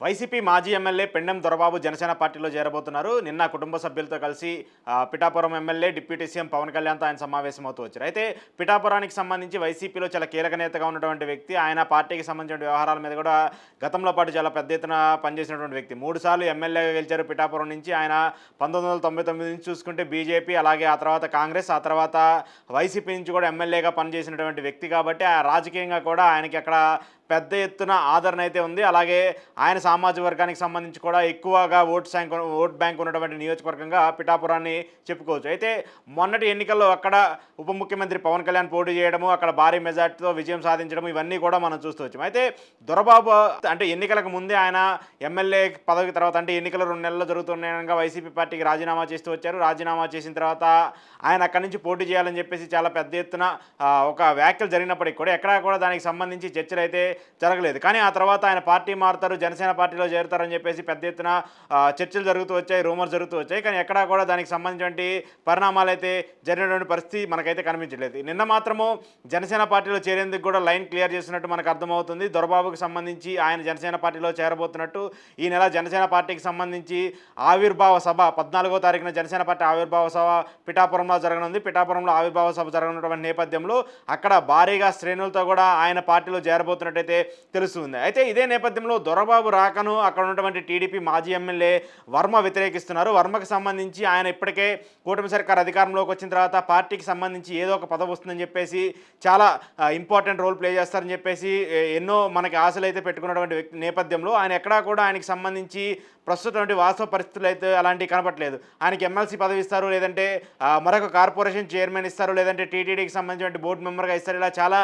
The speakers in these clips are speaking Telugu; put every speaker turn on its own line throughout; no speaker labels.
వైసీపీ మాజీ ఎమ్మెల్యే పెండెం దొరబాబు జనసేన పార్టీలో చేరబోతున్నారు. నిన్న కుటుంబ సభ్యులతో కలిసి Pithapuram MLA deputy CM Pawan కళ్యాణ్తో ఆయన సమావేశమవుతూ వచ్చారు. అయితే పిఠాపురానికి సంబంధించి వైసీపీలో చాలా కీలక నేతగా ఉన్నటువంటి వ్యక్తి, ఆయన పార్టీకి సంబంధించిన వ్యవహారాల మీద కూడా గతంలో పాటు చాలా పెద్ద ఎత్తున పనిచేసినటువంటి వ్యక్తి. 3 సార్లు ఎమ్మెల్యేగా గెలిచారు పిఠాపురం నుంచి. ఆయన 1999 నుంచి చూసుకుంటే బీజేపీ, అలాగే ఆ తర్వాత కాంగ్రెస్, ఆ తర్వాత వైసీపీ నుంచి కూడా ఎమ్మెల్యేగా పనిచేసినటువంటి వ్యక్తి కాబట్టి ఆ రాజకీయంగా కూడా ఆయనకి అక్కడ పెద్ద ఎత్తున ఆదరణ అయితే ఉంది. అలాగే ఆయన సామాజిక వర్గానికి సంబంధించి కూడా ఎక్కువగా ఓట్ బ్యాంక్ ఉన్నటువంటి నియోజకవర్గంగా పిఠాపురాన్ని చెప్పుకోవచ్చు. అయితే మొన్నటి ఎన్నికల్లో అక్కడ ఉప ముఖ్యమంత్రి పవన్ కళ్యాణ్ పోటీ చేయడము, అక్కడ భారీ మెజార్టీతో విజయం సాధించడం, ఇవన్నీ కూడా మనం చూస్తూ వచ్చాం. అయితే దొరబాబు అంటే ఎన్నికలకు ముందే ఆయన ఎమ్మెల్యే పదవి తర్వాత అంటే ఎన్నికలు 2 నెలల్లో జరుగుతున్నాయనగా వైసీపీ పార్టీకి రాజీనామా చేస్తూ వచ్చారు. రాజీనామా చేసిన తర్వాత ఆయన అక్కడి నుంచి పోటీ చేయాలని చెప్పేసి చాలా పెద్ద ఎత్తున ఒక వ్యాఖ్యలు జరిగినప్పటికీ కూడా ఎక్కడా కూడా దానికి సంబంధించి చర్చలు అయితే జరగలేదు. కానీ ఆ తర్వాత ఆయన పార్టీ మారుతారు, జనసేన పార్టీలో చేరుతారని చెప్పేసి పెద్ద ఎత్తున చర్చలు జరుగుతూ వచ్చాయి, రూమర్స్ జరుగుతూ వచ్చాయి. కానీ ఎక్కడా కూడా దానికి సంబంధించినటువంటి పరిణామాలు అయితే జరిగినటువంటి పరిస్థితి మనకైతే కనిపించలేదు. నిన్న మాత్రము జనసేన పార్టీలో చేరేందుకు కూడా లైన్ క్లియర్ చేస్తున్నట్టు మనకు అర్థమవుతుంది. దొరబాబుకు సంబంధించి ఆయన జనసేన పార్టీలో చేరబోతున్నట్టు ఈ నెల జనసేన పార్టీకి సంబంధించి ఆవిర్భావ సభ 14వ తారీఖున జనసేన పార్టీ ఆవిర్భావ సభ పిఠాపురంలో జరగనుంది. పిఠాపురంలో ఆవిర్భావ సభ జరగనున్నటువంటి నేపథ్యంలో అక్కడ భారీగా శ్రేణులతో కూడా ఆయన పార్టీలో చేరబోతున్నట్టయితే తెలుస్తుంది. అయితే ఇదే నేపథ్యంలో దొరబాబు రాకను అక్కడ ఉన్నటువంటి టీడీపీ మాజీ ఎమ్మెల్యే వర్మ వ్యతిరేకిస్తున్నారు. వర్మకు సంబంధించి ఆయన ఇప్పటికే కూటమి సర్కార్ అధికారంలోకి వచ్చిన తర్వాత పార్టీకి సంబంధించి ఏదో ఒక పదవి వస్తుందని చెప్పేసి చాలా ఇంపార్టెంట్ రోల్ ప్లే చేస్తారని చెప్పేసి ఎన్నో మనకి ఆశలు అయితే పెట్టుకున్నటువంటి నేపథ్యంలో ఆయన ఎక్కడా కూడా ఆయనకి సంబంధించి ప్రస్తుతం వాస్తవ పరిస్థితులు అయితే అలాంటివి కనపట్లేదు. ఆయనకి ఎమ్మెల్సీ పదవి ఇస్తారు, లేదంటే మరొక కార్పొరేషన్ చైర్మన్ ఇస్తారు, లేదంటే టీటీడీకి సంబంధించిన బోర్డు మెంబర్గా ఇస్తారు. ఇలా చాలా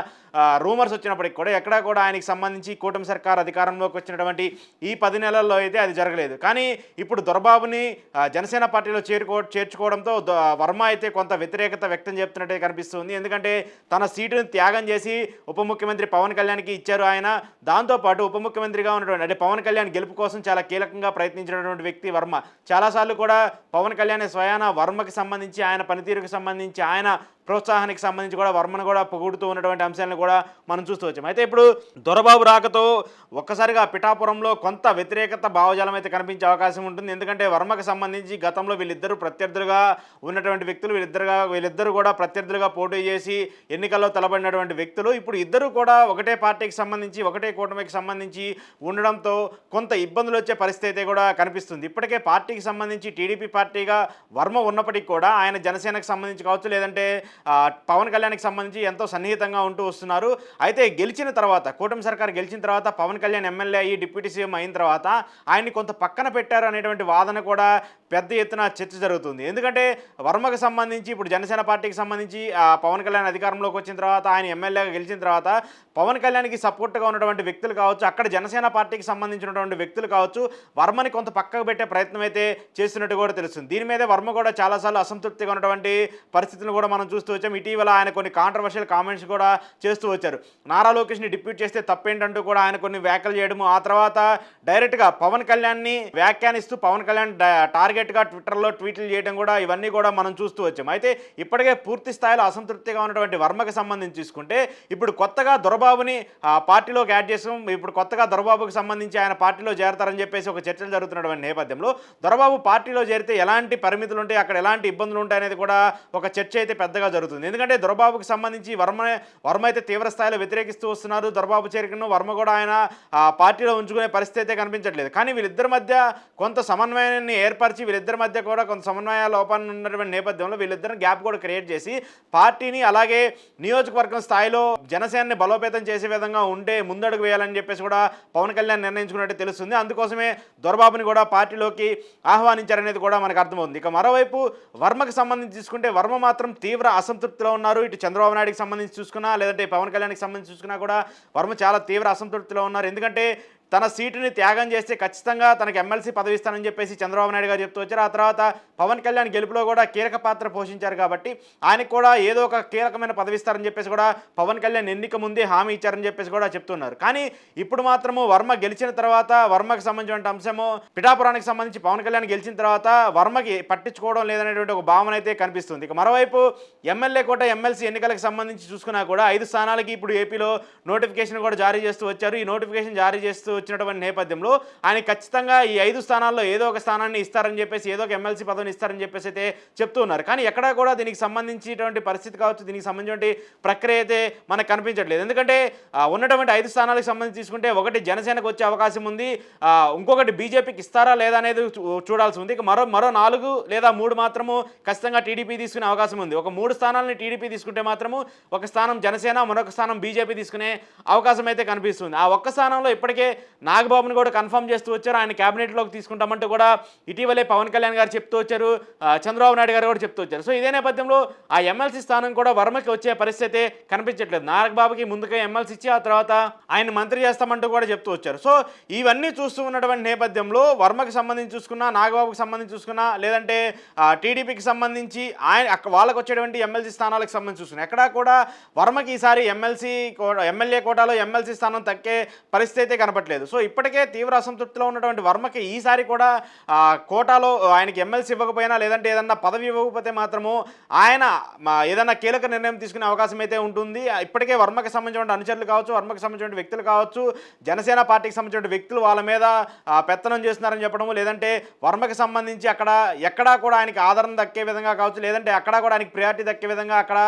రూమర్స్ వచ్చినప్పటికి కూడా ఎక్కడా కూడా ఆయనకి సంబంధించి కూటమి సర్కార్ అధికారంలోకి వచ్చినటువంటి ఈ 10 నెలల్లో అయితే అది జరగలేదు. కానీ ఇప్పుడు దొరబాబుని జనసేన పార్టీలో చేర్చుకోవడంతో వర్మ అయితే కొంత వ్యతిరేకత వ్యక్తం చేస్తున్నట్టే కనిపిస్తుంది. ఎందుకంటే తన సీటును త్యాగం చేసి ఉప ముఖ్యమంత్రి పవన్ కళ్యాణ్కి ఇచ్చారు ఆయన. దాంతోపాటు ఉప ముఖ్యమంత్రిగా ఉన్నటువంటి అంటే పవన్ కళ్యాణ్ గెలుపు కోసం చాలా కీలకంగా ప్రయత్నించినటువంటి వ్యక్తి వర్మ. చాలాసార్లు కూడా పవన్ కళ్యాణ్ స్వయాన వర్మకి సంబంధించి, ఆయన పనితీరుకు సంబంధించి, ఆయన ప్రోత్సాహానికి సంబంధించి కూడా వర్మను కూడా పొగుడుతూ ఉన్నటువంటి అంశాలను కూడా మనం చూస్తూ వచ్చాం. అయితే ఇప్పుడు దొరబాబు రాకతో ఒక్కసారిగా పిఠాపురంలో కొంత వ్యతిరేకత భావజాలం అయితే కనిపించే అవకాశం ఉంటుంది. ఎందుకంటే వర్మకు సంబంధించి గతంలో వీళ్ళిద్దరూ ప్రత్యర్థులుగా ఉన్నటువంటి వ్యక్తులు, వీళ్ళిద్దరూ కూడా ప్రత్యర్థులుగా పోటీ చేసి ఎన్నికల్లో తలబడినటువంటి వ్యక్తులు. ఇప్పుడు ఇద్దరు కూడా ఒకటే పార్టీకి సంబంధించి, ఒకటే కూటమికి సంబంధించి ఉండడంతో కొంత ఇబ్బందులు వచ్చే పరిస్థితి అయితే కూడా కనిపిస్తుంది. ఇప్పటికే పార్టీకి సంబంధించి టీడీపీ పార్టీగా వర్మ ఉన్నప్పటికీ కూడా ఆయన జనసేనకు సంబంధించి కావచ్చు, లేదంటే పవన్ కళ్యాణ్కి సంబంధించి ఎంతో సన్నిహితంగా ఉంటూ వస్తున్నారు. అయితే గెలిచిన తర్వాత, కూటమి సర్కార్ గెలిచిన తర్వాత పవన్ కళ్యాణ్ ఎమ్మెల్యే అయ్యి డిప్యూటీ సీఎం అయిన తర్వాత ఆయన్ని కొంత పక్కన పెట్టారు అనేటువంటి వాదన కూడా పెద్ద ఎత్తున చర్చ జరుగుతుంది. ఎందుకంటే వర్మకు సంబంధించి ఇప్పుడు జనసేన పార్టీకి సంబంధించి పవన్ కళ్యాణ్ అధికారంలోకి వచ్చిన తర్వాత, ఆయన ఎమ్మెల్యేగా గెలిచిన తర్వాత పవన్ కళ్యాణ్కి సపోర్ట్గా ఉన్నటువంటి వ్యక్తులు కావచ్చు, అక్కడ జనసేన పార్టీకి సంబంధించినటువంటి వ్యక్తులు కావచ్చు, వర్మని కొంత పక్కకు పెట్టే ప్రయత్నం అయితే చేస్తున్నట్టు కూడా తెలుస్తుంది. దీని మీద వర్మ కూడా చాలాసార్లు అసంతృప్తిగా ఉన్నటువంటి పరిస్థితులను కూడా మనం చూస్తూ వచ్చాం. ఇటీవల ఆయన కొన్ని కాంట్రవర్షియల్ కామెంట్స్ కూడా చేస్తూ వచ్చారు. నారా లోకేష్ని డిప్యూట్ చేస్తే తప్పేంటంటూ కూడా ఆయన కొన్ని వ్యాఖ్యలు చేయడము, ఆ తర్వాత డైరెక్ట్గా పవన్ కళ్యాణ్ని వ్యాఖ్యానిస్తూ పవన్ కళ్యాణ్ టార్గెట్గా ట్విట్టర్లో ట్వీట్లు చేయడం కూడా, ఇవన్నీ కూడా మనం చూస్తూ వచ్చాం. అయితే ఇప్పటికే పూర్తి స్థాయిలో అసంతృప్తిగా ఉన్నటువంటి వర్మకు సంబంధించి చూసుకుంటే ఇప్పుడు కొత్తగా దొరబాబుని పార్టీలోకి యాడ్ చేసాం. ఇప్పుడు కొత్తగా దొరబాబుకి సంబంధించి ఆయన పార్టీలో చేరతారని చెప్పేసి ఒక చర్చలు జరుగుతున్నటువంటి నేపథ్యంలో దొరబాబు పార్టీలో చేరితే ఎలాంటి పరిమితులు ఉంటాయి, అక్కడ ఎలాంటి ఇబ్బందులు ఉంటాయి అనేది కూడా ఒక చర్చ అయితే పెద్దగా జరుగుతుంది. ఎందుకంటే దొరబాబుకి సంబంధించి వర్మ అయితే తీవ్ర స్థాయిలో వ్యతిరేకిస్తూ వస్తున్నారు. దొరబాబు చేరికను వర్మ కూడా ఆయన పార్టీలో ఉంచుకునే పరిస్థితి అయితే కనిపించట్లేదు. కానీ వీళ్ళిద్దరి మధ్య కొంత సమన్వయాన్ని ఏర్పరిచి, వీళ్ళిద్దరి మధ్య కూడా కొంత సమన్వయ లోపాన్ని ఉన్నటువంటి నేపథ్యంలో వీళ్ళిద్దరిని గ్యాప్ కూడా క్రియేట్ చేసి పార్టీని, అలాగే నియోజకవర్గం స్థాయిలో జనసేనని బలోపేతం చేసే విధంగా ఉంటే ముందడుగు వేయాలని చెప్పేసి కూడా పవన్ కళ్యాణ్ నిర్ణయించుకున్నట్టు తెలుస్తుంది. అందుకోసమే దొరబాబుని కూడా పార్టీలోకి ఆహ్వానించారనేది కూడా మనకు అర్థమవుతుంది. ఇక మరోవైపు వర్మకు సంబంధించి చూసుకుంటే వర్మ మాత్రం తీవ్ర అసంతృప్తిలో ఉన్నారు. ఇటు చంద్రబాబు నాయుడికి సంబంధించి చూసుకున్నా, లేదంటే పవన్ కళ్యాణ్కి సంబంధించి చూసుకున్నా కూడా వర్మ చాలా తీవ్ర అసంతృప్తిలో ఉన్నారు. ఎందుకంటే తన సీటుని త్యాగం చేస్తే ఖచ్చితంగా తనకు ఎమ్మెల్సీ పదవి ఇస్తానని చెప్పేసి చంద్రబాబు నాయుడు గారు చెప్తూ వచ్చారు. ఆ తర్వాత పవన్ కళ్యాణ్ గెలుపులో కూడా కీలక పాత్ర పోషించారు కాబట్టి ఆయనకు కూడా ఏదో ఒక కీలకమైన పదవి ఇస్తారని చెప్పేసి కూడా పవన్ కళ్యాణ్ ఎన్నిక ముందే హామీ ఇచ్చారని చెప్పేసి కూడా చెప్తున్నారు. కానీ ఇప్పుడు మాత్రము వర్మ గెలిచిన తర్వాత, వర్మకి సంబంధించిన అంశము పిఠాపురానికి సంబంధించి పవన్ కళ్యాణ్ గెలిచిన తర్వాత వర్మకి పట్టించుకోవడం లేదనేటువంటి ఒక భావన అయితే కనిపిస్తుంది. ఇక మరోవైపు ఎమ్మెల్యే కోట, ఎమ్మెల్సీ ఎన్నికలకు సంబంధించి చూసుకున్నా కూడా 5 స్థానాలకి ఇప్పుడు ఏపీలో నోటిఫికేషన్ కూడా జారీ చేస్తూ వచ్చారు. ఈ నోటిఫికేషన్ జారీ చేస్తూ వచ్చినటువంటి నేపథ్యంలో ఆయన ఖచ్చితంగా ఈ 5 స్థానాల్లో ఏదో ఒక స్థానాన్ని ఇస్తారని చెప్పేసి, ఏదో ఒక ఎమ్మెల్సీ పదవిని ఇస్తారని చెప్పేసి అయితే చెప్తూ ఉన్నారు. కానీ ఎక్కడా కూడా దీనికి సంబంధించినటువంటి పరిస్థితి కావచ్చు, దీనికి సంబంధించినటువంటి ప్రక్రియ అయితే మనకు కనిపించట్లేదు. ఎందుకంటే ఉన్నటువంటి 5 స్థానాలకు సంబంధించి తీసుకుంటే ఒకటి జనసేనకు వచ్చే అవకాశం ఉంది, ఇంకొకటి బీజేపీకి ఇస్తారా లేదా అనేది చూడాల్సి ఉంది. ఇక మరో 4 లేదా 3 మాత్రము ఖచ్చితంగా టీడీపీ తీసుకునే అవకాశం ఉంది. ఒక 3 స్థానాలని టీడీపీ తీసుకుంటే మాత్రము ఒక స్థానం జనసేన, మరొక స్థానం బీజేపీ తీసుకునే అవకాశం అయితే కనిపిస్తుంది. ఆ ఒక్క స్థానంలో ఇప్పటికే నాగబాబుని కూడా కన్ఫర్మ్ చేస్తూ వచ్చారు. ఆయన క్యాబినెట్లోకి తీసుకుంటామంటూ కూడా ఇటీవలే పవన్ కళ్యాణ్ గారు చెప్తూ వచ్చారు, చంద్రబాబు నాయుడు గారు కూడా చెప్తూ వచ్చారు. సో ఇదే నేపథ్యంలో ఆ ఎమ్మెల్సీ స్థానం కూడా వర్మకి వచ్చే పరిస్థితి కనిపించట్లేదు. నాగబాబుకి ముందుగా ఎమ్మెల్సీ ఇచ్చి ఆ తర్వాత ఆయన మంత్రి చేస్తామంటూ కూడా చెప్తూ వచ్చారు. సో ఇవన్నీ చూస్తూ ఉన్నటువంటి నేపథ్యంలో వర్మకి సంబంధించి చూసుకున్నా, నాగబాబుకి సంబంధించి చూసుకున్నా, లేదంటే టీడీపీకి సంబంధించి వాళ్ళకు వచ్చేటువంటి ఎమ్మెల్సీ స్థానాలకు సంబంధించి చూసుకున్నా, ఎక్కడా కూడా వర్మకి ఈసారి ఎమ్మెల్యే కోటాలో ఎమ్మెల్సీ స్థానం తక్కే పరిస్థితి అయితే కనపట్లేదు. సో ఇప్పటికే తీవ్ర అసంతృప్తిలో ఉన్నటువంటి వర్మకి ఈసారి కూడా కోటాలో ఆయనకి ఎమ్మెల్సీ ఇవ్వకపోయినా, లేదంటే ఏదన్నా పదవి ఇవ్వకపోతే మాత్రము ఆయన ఏదన్నా కీలక నిర్ణయం తీసుకునే అవకాశం అయితే ఉంటుంది. ఇప్పటికే వర్మకి సంబంధించిన అనుచరులు కావచ్చు, వర్మకి సంబంధించిన వ్యక్తులు కావచ్చు, జనసేన పార్టీకి సంబంధించిన వ్యక్తులు వాళ్ళ మీద పెత్తనం చేస్తున్నారని చెప్పడము, లేదంటే వర్మకి సంబంధించి ఎక్కడా కూడా ఆయనకి ఆదరణ దక్కే విధంగా కావచ్చు, లేదంటే అక్కడా కూడా ఆయనకి ప్రియారిటీ దక్కే విధంగా అక్కడ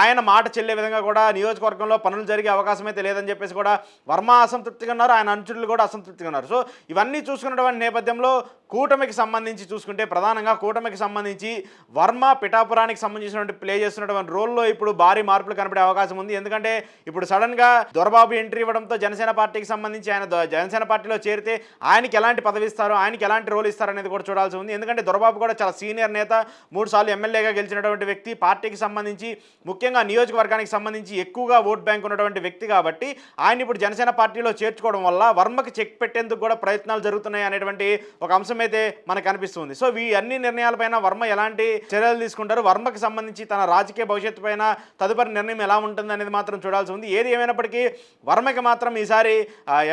ఆయన మాట చెల్లే విధంగా కూడా నియోజకవర్గంలో పనులు జరిగే అవకాశం అయితే లేదని చెప్పేసి కూడా వర్మ అసంతృప్తిగా ఉన్నారు, ఆయన అనుచరులు కూడా అసంతృప్తిగా ఉన్నారు. సో ఇవన్నీ చూసుకున్నటువంటి నేపథ్యంలో కూటమికి సంబంధించి చూసుకుంటే, ప్రధానంగా కూటమికి సంబంధించి వర్మ పిఠాపురానికి సంబంధించినటువంటి ప్లే చేస్తున్నటువంటి రోల్లో ఇప్పుడు భారీ మార్పులు కనపడే అవకాశం ఉంది. ఎందుకంటే ఇప్పుడు సడన్గా దొరబాబు ఎంట్రీ ఇవ్వడంతో జనసేన పార్టీకి సంబంధించి ఆయన జనసేన పార్టీలో చేరితే ఆయనకి ఎలాంటి పదవి ఇస్తారు, ఆయనకి ఎలాంటి రోల్ ఇస్తారు అనేది కూడా చూడాల్సి ఉంది. ఎందుకంటే దొరబాబు కూడా చాలా సీనియర్ నేత, 3 సార్లు ఎమ్మెల్యేగా గెలిచినటువంటి వ్యక్తి, పార్టీకి సంబంధించి ముఖ్యంగా నియోజకవర్గానికి సంబంధించి ఎక్కువగా ఓట్ బ్యాంక్ ఉన్నటువంటి వ్యక్తి కాబట్టి ఆయన ఇప్పుడు జనసేన పార్టీలో చేర్చుకోవడం వల్ల వర్మకి చెక్ పెట్టేందుకు కూడా ప్రయత్నాలు జరుగుతున్నాయి అనేటువంటి ఒక అంశం అయితే మనకు అనిపిస్తుంది. సో ఈ అన్ని నిర్ణయాలపైన వర్మ ఎలాంటి చర్యలు తీసుకుంటారు, వర్మకి సంబంధించి తన రాజకీయ భవిష్యత్తు పైన తదుపరి నిర్ణయం ఎలా ఉంటుంది అనేది మాత్రం చూడాల్సి ఉంది. ఏది ఏమైనప్పటికీ వర్మకి మాత్రం ఈసారి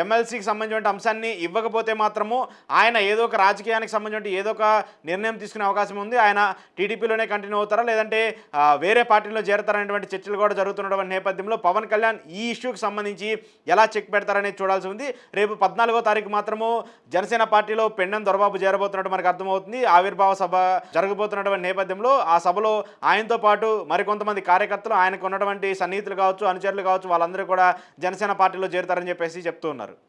ఎమ్మెల్సీకి సంబంధించిన అంశాన్ని ఇవ్వకపోతే మాత్రము ఆయన ఏదో ఒక రాజకీయానికి సంబంధించిన ఏదో ఒక నిర్ణయం తీసుకునే అవకాశం ఉంది. ఆయన టీడీపీలోనే కంటిన్యూ అవుతారా, లేదంటే వేరే పార్టీలో చేరతారనేటువంటి చర్చలు కూడా జరుగుతున్నటువంటి నేపథ్యంలో పవన్ కళ్యాణ్ ఈ ఇష్యూకి సంబంధించి ఎలా చెక్ పెడతారనేది చూడాల్సి ఉంది. రేపు 14వ తారీఖు మాత్రము జనసేన పార్టీలో పెండెం దొరబాబు చేరబోతున్నట్టు మనకు అర్థమవుతుంది. ఆవిర్భావ సభ జరగబోతున్నటువంటి నేపథ్యంలో ఆ సభలో ఆయనతో పాటు మరికొంతమంది కార్యకర్తలు, ఆయనకు ఉన్నటువంటి సన్నిహితులు కావచ్చు, అనుచరులు కావచ్చు, వాళ్ళందరూ కూడా జనసేన పార్టీలో చేరుతారని చెప్పేసి చెప్తూ ఉన్నారు.